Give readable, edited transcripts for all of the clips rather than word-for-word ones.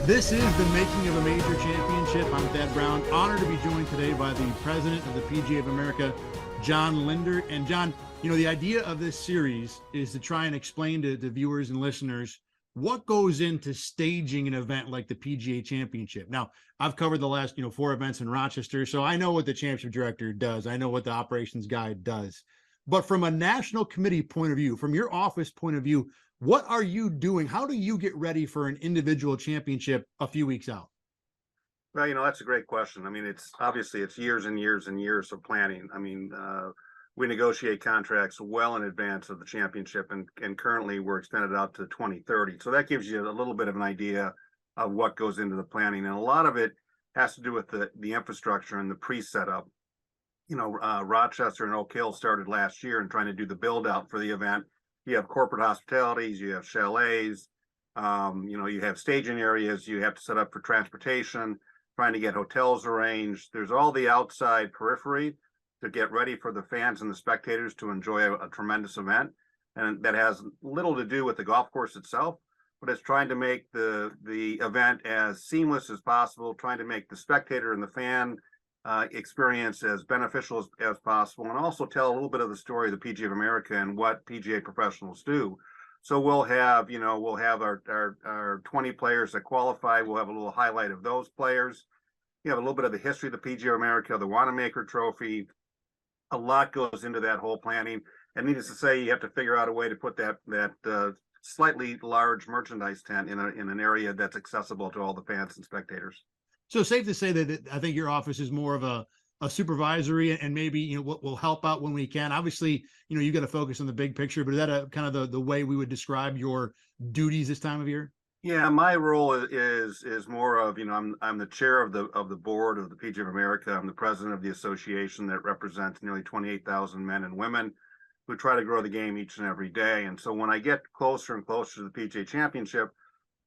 This is the Making of a Major Championship. I'm Thad Brown. Honored to be joined today by the president of the PGA of America, John Linder. And John, the idea of this series is to try and explain to viewers and listeners what goes into staging an event like the PGA Championship. Now, I've covered the last, 4 events in Rochester, so I know what the championship director does. I know what the operations guy does. But from a national committee point of view, from your office point of view, what are you doing? How do you get ready for an individual championship a few weeks out? Well, that's a great question. I mean, it's years and years and years of planning. I mean, we negotiate contracts well in advance of the championship, and currently we're extended out to 2030. So that gives you a little bit of an idea of what goes into the planning. And a lot of it has to do with the infrastructure and the pre-setup. Rochester and Oak Hill started last year and trying to do the build out for the event. You have corporate hospitalities, you have chalets, you have staging areas, you have to set up for transportation, trying to get hotels arranged. There's all the outside periphery to get ready for the fans and the spectators to enjoy a tremendous event. And that has little to do with the golf course itself, but it's trying to make the event as seamless as possible, trying to make the spectator and the fan experience as beneficial as possible, and also tell a little bit of the story of the PGA of America and what PGA professionals do. So we'll have our 20 players that qualify. We'll have a little highlight of those players. You have a little bit of the history of the PGA of America, the Wanamaker Trophy. A lot goes into that whole planning. And needless to say, you have to figure out a way to put that slightly large merchandise tent in an area that's accessible to all the fans and spectators. So safe to say that I think your office is more of a supervisory, and maybe we'll help out when we can. Obviously, you got to focus on the big picture, but is that a kind of the way we would describe your duties this time of year? Yeah, my role is more of I'm the chair of the board of the PGA of America. I'm the president of the association that represents nearly 28,000 men and women who try to grow the game each and every day. And so when I get closer and closer to the PGA Championship,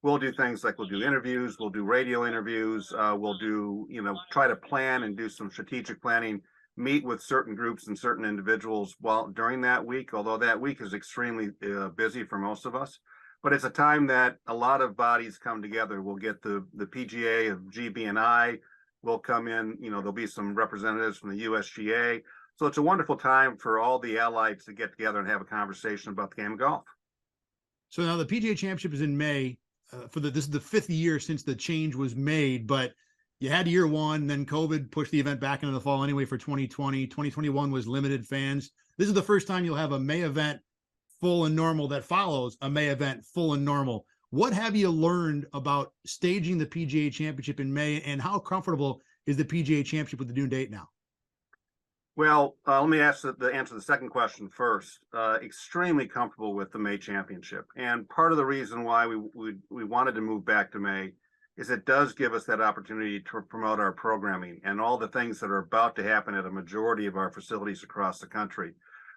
we'll do things like we'll do interviews, we'll do radio interviews, we'll do, try to plan and do some strategic planning, meet with certain groups and certain individuals during that week, although that week is extremely busy for most of us. But it's a time that a lot of bodies come together. We'll get the PGA of GB&I will come in, there'll be some representatives from the USGA. So it's a wonderful time for all the allies to get together and have a conversation about the game of golf. So now the PGA Championship is in May. This is the 5th year since the change was made, but you had year one, then COVID pushed the event back into the fall anyway for 2020. 2021 was limited fans. This is the first time you'll have a May event full and normal that follows a May event full and normal. What have you learned about staging the PGA Championship in May, and how comfortable is the PGA Championship with the new date now? Well, let me answer the second question first. Extremely comfortable with the May Championship, and part of the reason why we wanted to move back to May is it does give us that opportunity to promote our programming and all the things that are about to happen at a majority of our facilities across the country.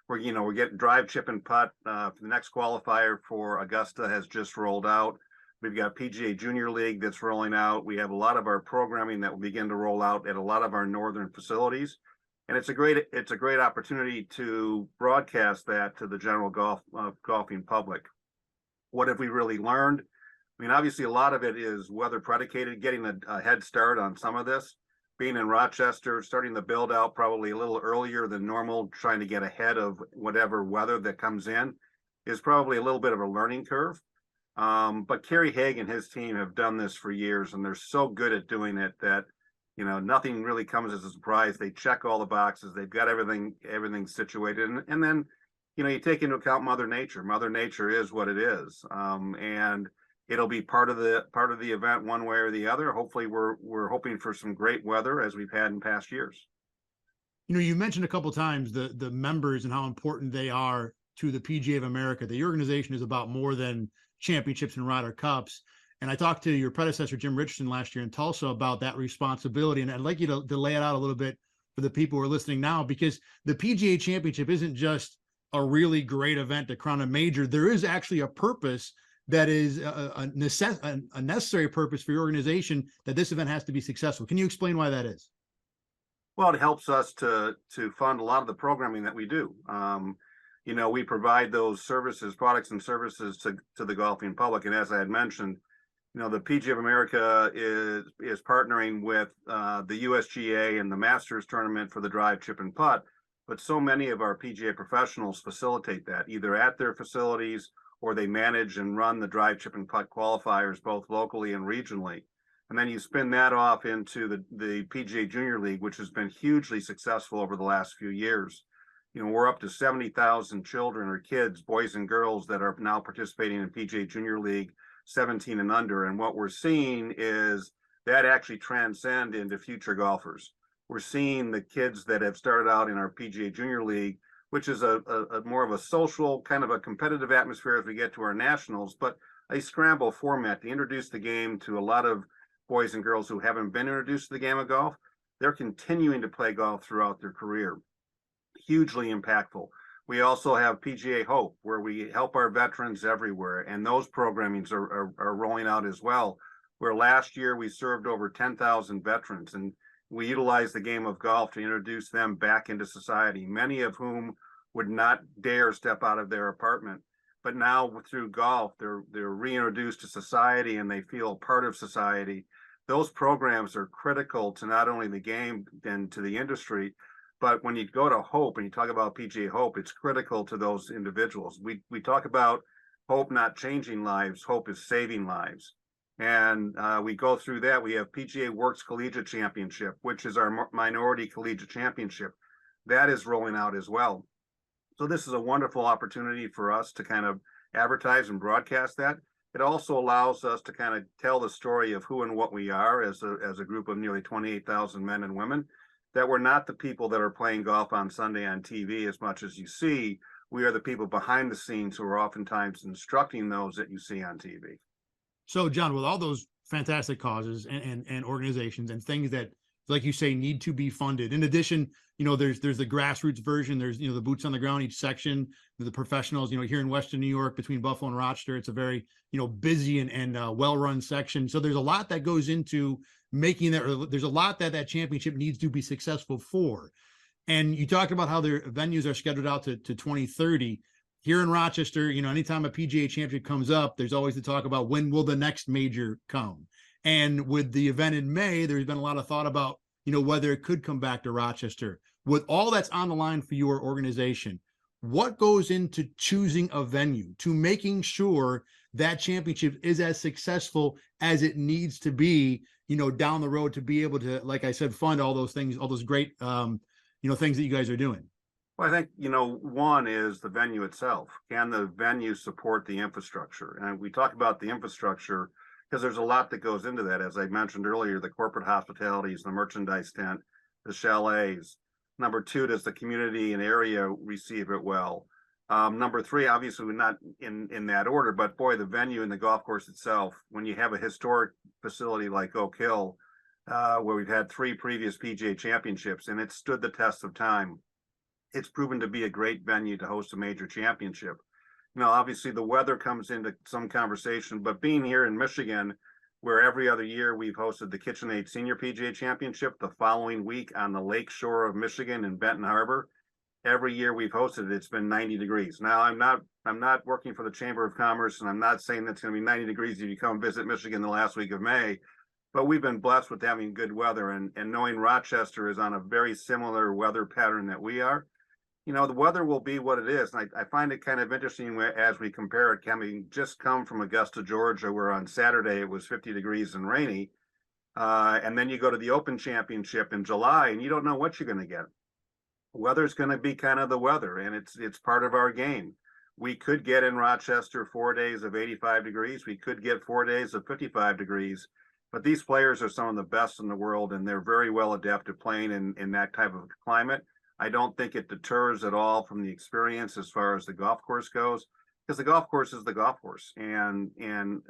We're getting drive, chip, and putt. The next qualifier for Augusta has just rolled out. We've got PGA Junior League that's rolling out. We have a lot of our programming that will begin to roll out at a lot of our northern facilities. And it's a great opportunity to broadcast that to the general golfing public. What have we really learned? I mean, obviously, a lot of it is weather predicated, getting a head start on some of this. Being in Rochester, starting the build out probably a little earlier than normal, trying to get ahead of whatever weather that comes in is probably a little bit of a learning curve. But Kerry Haig and his team have done this for years, and they're so good at doing it that nothing really comes as a surprise. They check all the boxes. They've got everything situated. And then, you take into account Mother Nature. Mother Nature is what it is. And it'll be part of the event one way or the other. Hopefully we're hoping for some great weather as we've had in past years. You mentioned a couple of times the members and how important they are to the PGA of America. The organization is about more than championships and Ryder Cups. And I talked to your predecessor, Jim Richardson, last year in Tulsa about that responsibility. And I'd like you to lay it out a little bit for the people who are listening now, because the PGA Championship isn't just a really great event to crown a major. There is actually a purpose that is a necessary purpose for your organization, that this event has to be successful. Can you explain why that is? Well, it helps us to fund a lot of the programming that we do. We provide those services, products and services to the golfing public. And as I had mentioned, The PGA of America is partnering with the USGA and the Masters tournament for the drive, chip, and putt. But so many of our PGA professionals facilitate that either at their facilities or they manage and run the drive, chip, and putt qualifiers both locally and regionally. And then you spin that off into the PGA Junior League, which has been hugely successful over the last few years. We're up to 70,000 children or kids, boys and girls, that are now participating in PGA Junior League 17 and under. And what we're seeing is that actually transcend into future golfers. We're seeing the kids that have started out in our PGA Junior League, which is a more of a social, kind of a competitive atmosphere as we get to our nationals, but a scramble format to introduce the game to a lot of boys and girls who haven't been introduced to the game of golf. They're continuing to play golf throughout their career. Hugely impactful. We also have PGA Hope, where we help our veterans everywhere, and those programmings are rolling out as well, where last year we served over 10,000 veterans, and we utilize the game of golf to introduce them back into society, many of whom would not dare step out of their apartment. But now through golf, they're reintroduced to society and they feel part of society. Those programs are critical to not only the game and to the industry, but when you go to Hope and you talk about PGA Hope, it's critical to those individuals. We talk about Hope not changing lives, Hope is saving lives. And we go through that. We have PGA Works Collegiate Championship, which is our minority collegiate championship. That is rolling out as well. So this is a wonderful opportunity for us to kind of advertise and broadcast that. It also allows us to kind of tell the story of who and what we are as a group of nearly 28,000 men and women, that we're not the people that are playing golf on Sunday on TV as much as you see. We are the people behind the scenes who are oftentimes instructing those that you see on TV. So, John, with all those fantastic causes and organizations and things that, like you say, need to be funded. In addition, there's the grassroots version. There's, the boots on the ground, each section, the professionals, here in Western New York between Buffalo and Rochester, it's a very, busy and well-run section. So there's a lot that goes into making that, or there's a lot that championship needs to be successful for. And you talked about how their venues are scheduled out to 2030. Here in Rochester, anytime a PGA championship comes up, there's always the talk about when will the next major come. And with the event in May, there's been a lot of thought about, whether it could come back to Rochester. With all that's on the line for your organization, what goes into choosing a venue, to making sure that championship is as successful as it needs to be, down the road, to be able to, like I said, fund all those things, all those great, things that you guys are doing? Well, I think, one is the venue itself. Can the venue support the infrastructure? And we talk about the infrastructure because there's a lot that goes into that. As I mentioned earlier, the corporate hospitalities, the merchandise tent, the chalets. Number two, does the community and area receive it well? Number three, obviously we're not in that order, but boy, the venue and the golf course itself, when you have a historic facility like Oak Hill, where we've had 3 previous PGA championships and it stood the test of time, it's proven to be a great venue to host a major championship. Obviously the weather comes into some conversation, but being here in Michigan, where every other year we've hosted the KitchenAid Senior PGA Championship the following week on the lake shore of Michigan in Benton Harbor, every year we've hosted it, it's been 90 degrees. Now I'm not working for the Chamber of Commerce, and I'm not saying that's going to be 90 degrees if you come visit Michigan the last week of May, but we've been blessed with having good weather, and knowing Rochester is on a very similar weather pattern that we are. The weather will be what it is. And I find it kind of interesting as we compare it. Having just come from Augusta, Georgia, where on Saturday it was 50 degrees and rainy. And then you go to the Open Championship in July and you don't know what you're going to get. Weather's going to be kind of the weather, and it's part of our game. We could get in Rochester 4 days of 85 degrees. We could get 4 days of 55 degrees. But these players are some of the best in the world, and they're very well adept to playing in that type of climate. I don't think it deters at all from the experience as far as the golf course goes, because the golf course is the golf course. And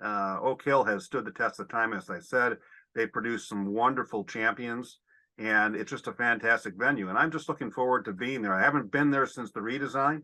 Oak Hill has stood the test of time. As I said, they produced some wonderful champions, and it's just a fantastic venue. And I'm just looking forward to being there. I haven't been there since the redesign.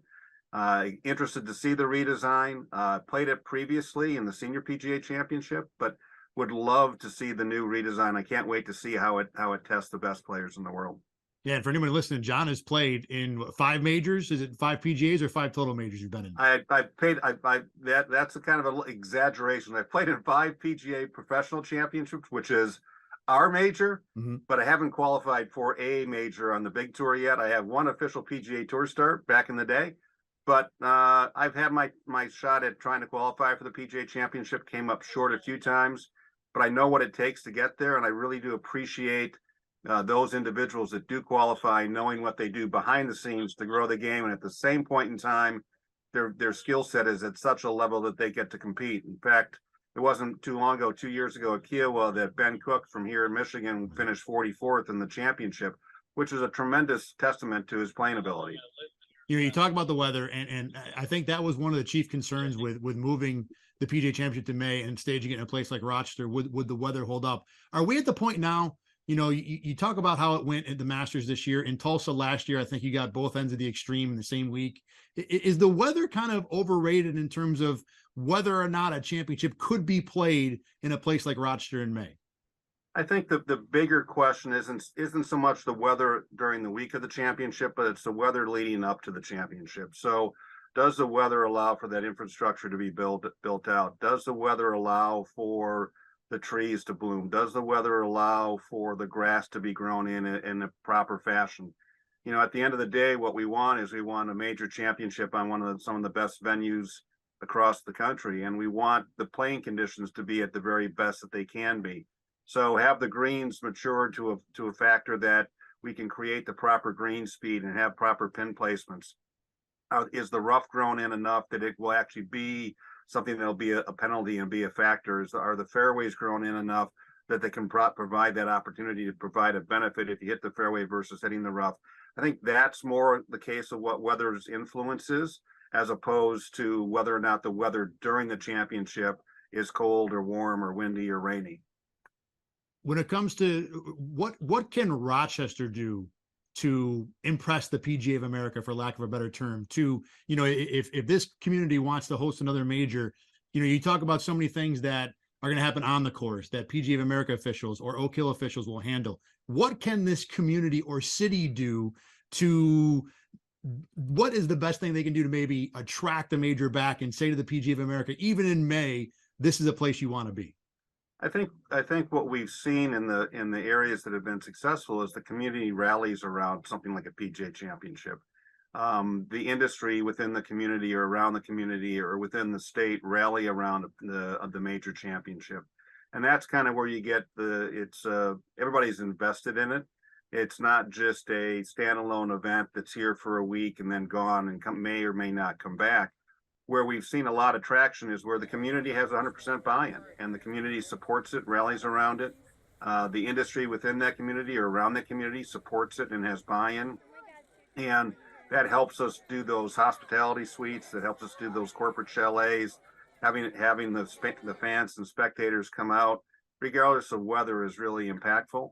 Interested to see the redesign. Played it previously in the Senior PGA Championship, but would love to see the new redesign. I can't wait to see how it tests the best players in the world. Yeah, and for anybody listening, John has played in what, 5 majors. Is it 5 PGAs or 5 total majors you've been in? That's a kind of an exaggeration. I played in 5 PGA professional championships, which is our major, but I haven't qualified for a major on the big tour yet. I have one official PGA Tour start back in the day, but I've had my shot at trying to qualify for the PGA Championship. Came up short a few times, but I know what it takes to get there, and I really do appreciate those individuals that do qualify, knowing what they do behind the scenes to grow the game, and at the same point in time, their skill set is at such a level that they get to compete. In fact, it wasn't too long ago, 2 years ago at Kiowa, that Ben Cook from here in Michigan finished 44th in the championship, which is a tremendous testament to his playing ability. You know, you talk about the weather, and I think that was one of the chief concerns with moving the PGA Championship to May and staging it in a place like Rochester. Would the weather hold up? Are we at the point now? You know, you talk about how it went at the Masters this year. In Tulsa last year, I think you got both ends of the extreme in the same week. Is the weather kind of overrated in terms of whether or not a championship could be played in a place like Rochester in May? I think the bigger question isn't so much the weather during the week of the championship, but it's the weather leading up to the championship. So does the weather allow for that infrastructure to be built out? Does the weather allow for the trees to bloom? Does the weather allow for the grass to be grown in a proper fashion? You know, at the end of the day, what we want is we want a major championship on some of the best venues across the country, and we want the playing conditions to be at the very best that they can be. So have the greens mature to a factor that we can create the proper green speed and have proper pin placements. Is the rough grown in enough that it will actually be something that'll be a penalty and be a factor? Are the fairways grown in enough that they can provide that opportunity to provide a benefit if you hit the fairway versus hitting the rough? I think that's more the case of what weather's influence is, as opposed to whether or not the weather during the championship is cold or warm or windy or rainy. When it comes to what can Rochester do to impress the PGA of America, for lack of a better term, to, you know, if this community wants to host another major, you know, you talk about so many things that are going to happen on the course that PGA of America officials or Oak Hill officials will handle. What can this community or city do to, what is the best thing they can do to maybe attract the major back and say to the PGA of America, even in May, this is a place you want to be? I think what we've seen in the areas that have been successful is the community rallies around something like a PGA Championship. The industry within the community or around the community or within the state rally around the major championship, and that's kind of where you get everybody's invested in it. It's not just a standalone event that's here for a week and then gone and may or may not come back. Where we've seen a lot of traction is where the community has 100% buy-in and the community supports it, rallies around it. The industry within that community or around that community supports it and has buy-in. And that helps us do those hospitality suites. That helps us do those corporate chalets. Having the fans and spectators come out, regardless of weather, is really impactful.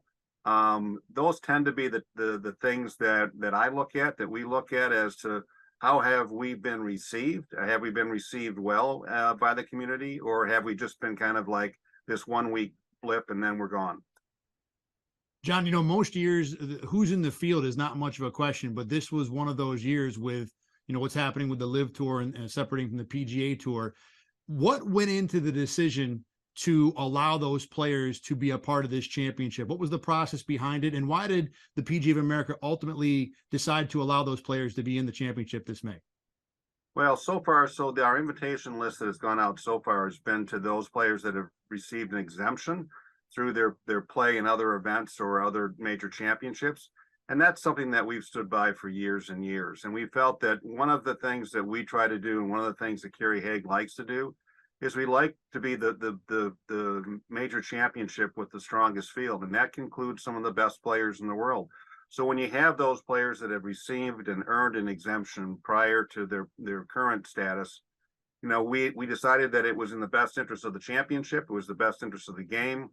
Those tend to be the things that I look at, that we look at as to how have we been received? Have we been received well by the community, or have we just been kind of like this 1 week blip and then we're gone? John, you know, most years, who's in the field is not much of a question, but this was one of those years with, you know, what's happening with the Live Tour and separating from the PGA Tour. What went into the decision to allow those players to be a part of this championship? What was the process behind it? And why did the PGA of America ultimately decide to allow those players to be in the championship this May? Well, so far, our invitation list that has gone out so far has been to those players that have received an exemption through their play in other events or other major championships. And that's something that we've stood by for years and years. And we felt that one of the things that we try to do, and one of the things that Kerry Haig likes to do, is we like to be the major championship with the strongest field, and that includes some of the best players in the world. So when you have those players that have received and earned an exemption prior to their current status, you know, we decided that it was in the best interest of the championship, it was the best interest of the game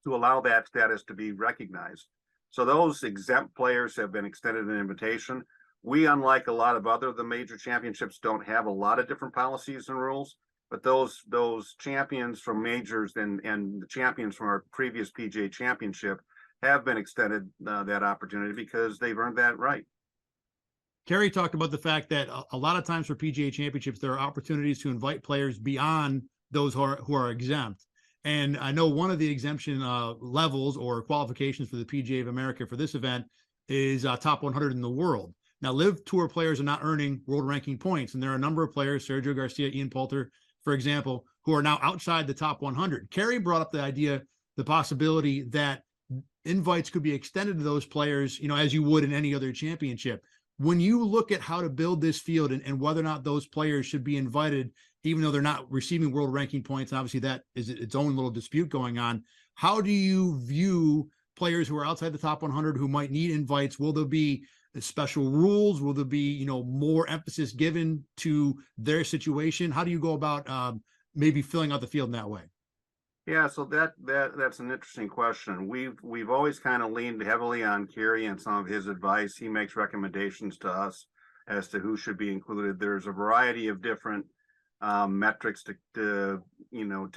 to allow that status to be recognized. So those exempt players have been extended an invitation. We, unlike a lot of the major championships, don't have a lot of different policies and rules. But those champions from majors and the champions from our previous PGA Championship have been extended that opportunity because they've earned that right. Kerry talked about the fact that a lot of times for PGA championships, there are opportunities to invite players beyond those who are exempt. And I know one of the exemption levels or qualifications for the PGA of America for this event is top 100 in the world. Now, Live Tour players are not earning world ranking points, and there are a number of players, Sergio Garcia, Ian Poulter, for example, who are now outside the top 100. Kerry brought up the idea, the possibility that invites could be extended to those players, as you would in any other championship. When you look at how to build this field and whether or not those players should be invited, even though they're not receiving world ranking points, obviously that is its own little dispute going on. How do you view players who are outside the top 100 who might need invites? Will there be special rules? Will there be, more emphasis given to their situation? How do you go about maybe filling out the field in that way? Yeah, so that's an interesting question. We've always kind of leaned heavily on Kerry and some of his advice. He makes recommendations to us as to who should be included. There's a variety of different metrics to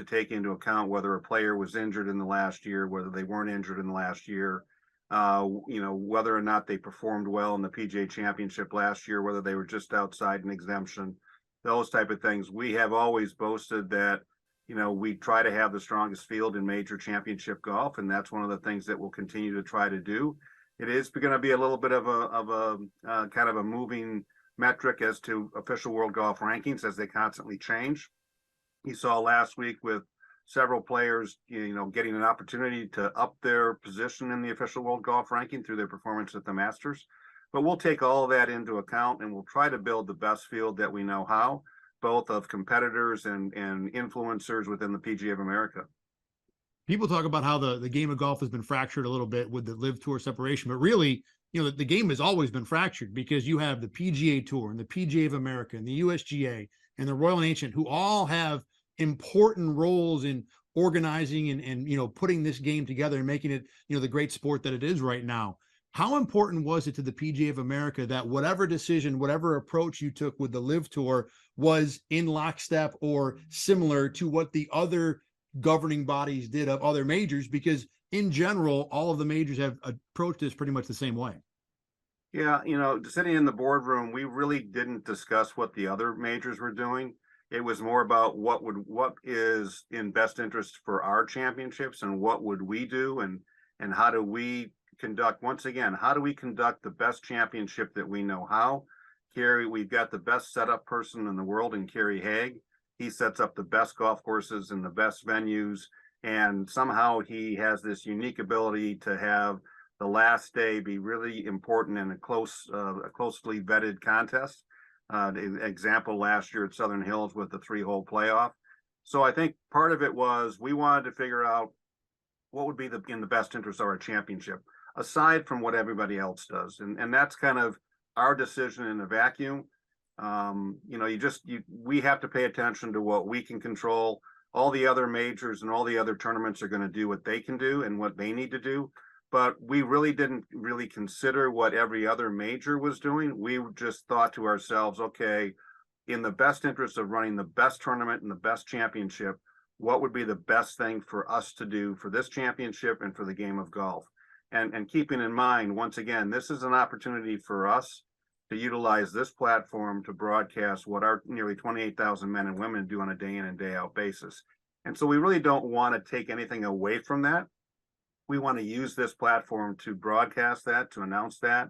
take into account, whether a player was injured in the last year, whether they weren't injured in the last year, whether or not they performed well in the PGA Championship last year, whether they were just outside an exemption, those type of things. We have always boasted that we try to have the strongest field in major championship golf, and that's one of the things that we'll continue to try to do. It is going to be a little bit of a kind of a moving metric as to official world golf rankings as they constantly change. You saw last week with several players, getting an opportunity to up their position in the official world golf ranking through their performance at the Masters. But we'll take all of that into account, and we'll try to build the best field that we know how, both of competitors and influencers within the PGA of America. People talk about how the game of golf has been fractured a little bit with the Live Tour separation, but really, the game has always been fractured because you have the PGA Tour and the PGA of America and the USGA and the Royal and Ancient, who all have important roles in organizing and putting this game together and making it, the great sport that it is right now. How important was it to the PGA of America that whatever decision, whatever approach you took with the Live Tour was in lockstep or similar to what the other governing bodies did of other majors? Because in general, all of the majors have approached this pretty much the same way. Yeah, sitting in the boardroom, we really didn't discuss what the other majors were doing. It was more about what is in best interest for our championships and what would we do and how do we conduct the best championship that we know how. Kerry, we've got the best setup person in the world in Kerry Haig. He sets up the best golf courses and the best venues, and somehow he has this unique ability to have the last day be really important in a closely vetted contest. The example last year at Southern Hills with the 3-hole playoff. So I think part of it was we wanted to figure out what would be in the best interest of our championship, aside from what everybody else does. And that's kind of our decision in a vacuum. We have to pay attention to what we can control. All the other majors and all the other tournaments are going to do what they can do and what they need to do. But we really didn't consider what every other major was doing. We just thought to ourselves, okay, in the best interest of running the best tournament and the best championship, what would be the best thing for us to do for this championship and for the game of golf? And keeping in mind, once again, this is an opportunity for us to utilize this platform to broadcast what our nearly 28,000 men and women do on a day in and day out basis. And so we really don't want to take anything away from that. We want to use this platform to broadcast that, to announce that,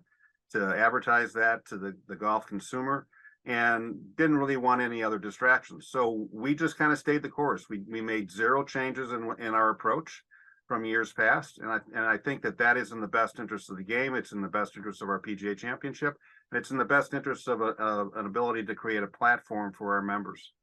to advertise that to the golf consumer, and didn't really want any other distractions. So we just kind of stayed the course. We made zero changes in our approach from years past. And I think that is in the best interest of the game. It's in the best interest of our PGA Championship. And it's in the best interest of an ability to create a platform for our members.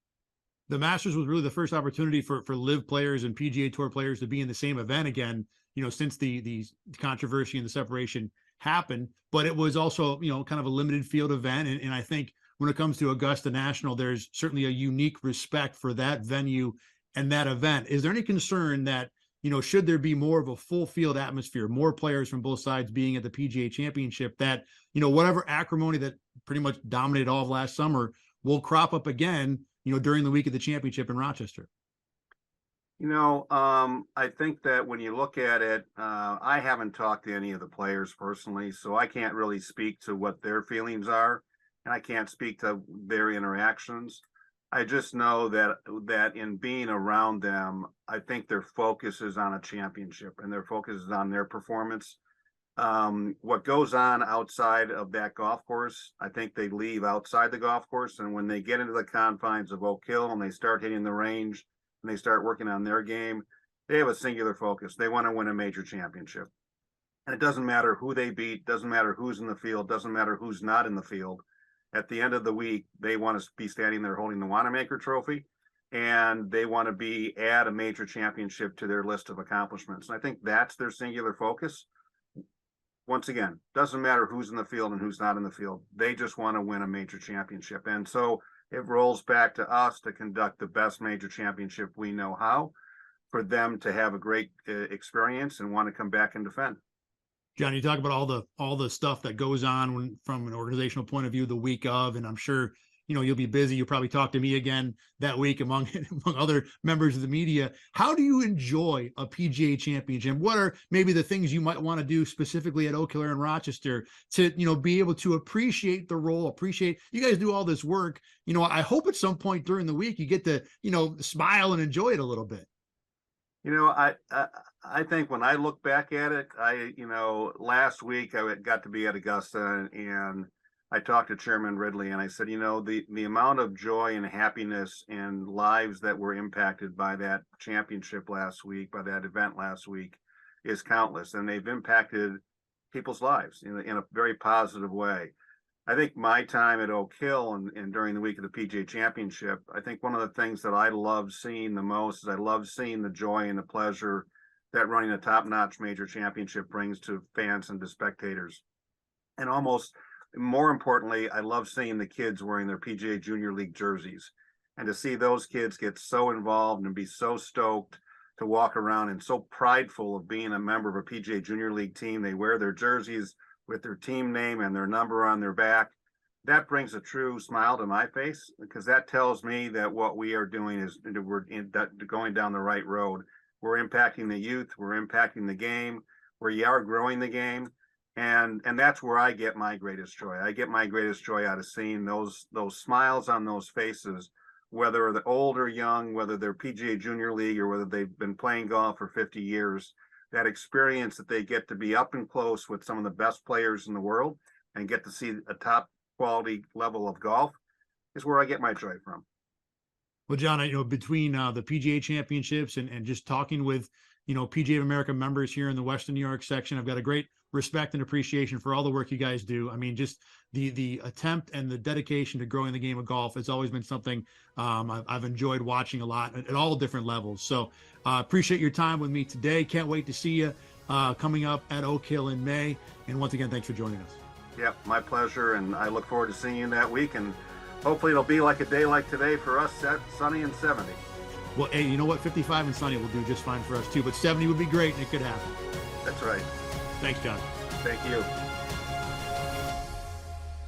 The Masters was really the first opportunity for Live players and PGA Tour players to be in the same event again, since the controversy and the separation happened. But it was also, kind of a limited field event. And I think when it comes to Augusta National, there's certainly a unique respect for that venue and that event. Is there any concern that, should there be more of a full field atmosphere, more players from both sides being at the PGA Championship, that, whatever acrimony that pretty much dominated all of last summer will crop up again, during the week of the championship in Rochester? I think that when you look at it, I haven't talked to any of the players personally, so I can't really speak to what their feelings are, and I can't speak to their interactions. I just know that in being around them, I think their focus is on a championship and their focus is on their performance. What goes on outside of that golf course, I think they leave outside the golf course, and when they get into the confines of Oak Hill and they start hitting the range and they start working on their game, they have a singular focus. They want to win a major championship. And it doesn't matter who they beat, doesn't matter who's in the field, doesn't matter who's not in the field. At the end of the week, they want to be standing there holding the Wanamaker Trophy, and they want to add a major championship to their list of accomplishments. And I think that's their singular focus. Once again, doesn't matter who's in the field and who's not in the field. They just want to win a major championship. And so it rolls back to us to conduct the best major championship we know how, for them to have a great experience and want to come back and defend. John, you talk about all the stuff that goes on from an organizational point of view the week of, and I'm sure you'll be busy. You'll probably talk to me again that week among other members of the media. How do you enjoy a PGA Championship? What are maybe the things you might want to do specifically at Oak Hill and Rochester to be able to appreciate the role, appreciate you guys do all this work. I hope at some point during the week you get to smile and enjoy it a little bit. I think when I look back at it, last week I got to be at Augusta and I talked to Chairman Ridley and I said, the amount of joy and happiness and lives that were impacted by that championship last week, by that event last week, is countless. And they've impacted people's lives in a very positive way. I think my time at Oak Hill and during the week of the PGA Championship, I think one of the things that I love seeing the most is I love seeing the joy and the pleasure that running a top-notch major championship brings to fans and to spectators. And almost more importantly, I love seeing the kids wearing their PGA Junior League jerseys, and to see those kids get so involved and be so stoked to walk around and so prideful of being a member of a PGA Junior League team. They wear their jerseys with their team name and their number on their back. That brings a true smile to my face, because that tells me that what we are doing is we're going down the right road. We're impacting the youth. We're impacting the game. We are growing the game. And that's where I get my greatest joy. I get my greatest joy out of seeing those smiles on those faces, whether they're old or young, whether they're PGA Junior League or whether they've been playing golf for 50 years. That experience that they get to be up and close with some of the best players in the world and get to see a top quality level of golf is where I get my joy from. Well, John, between the PGA Championships and just talking with, PGA of America members here in the Western New York section, I've got a great respect and appreciation for all the work you guys do. I mean, just the attempt and the dedication to growing the game of golf has always been something I've enjoyed watching a lot at all different levels. So appreciate your time with me today. Can't wait to see you coming up at Oak Hill in May. And once again, thanks for joining us. Yeah, my pleasure. And I look forward to seeing you that week. And hopefully it'll be like a day like today for us, sunny and 70. Well, hey, you know what? 55 and sunny will do just fine for us too, but 70 would be great and it could happen. That's right. Thanks, John. Thank you.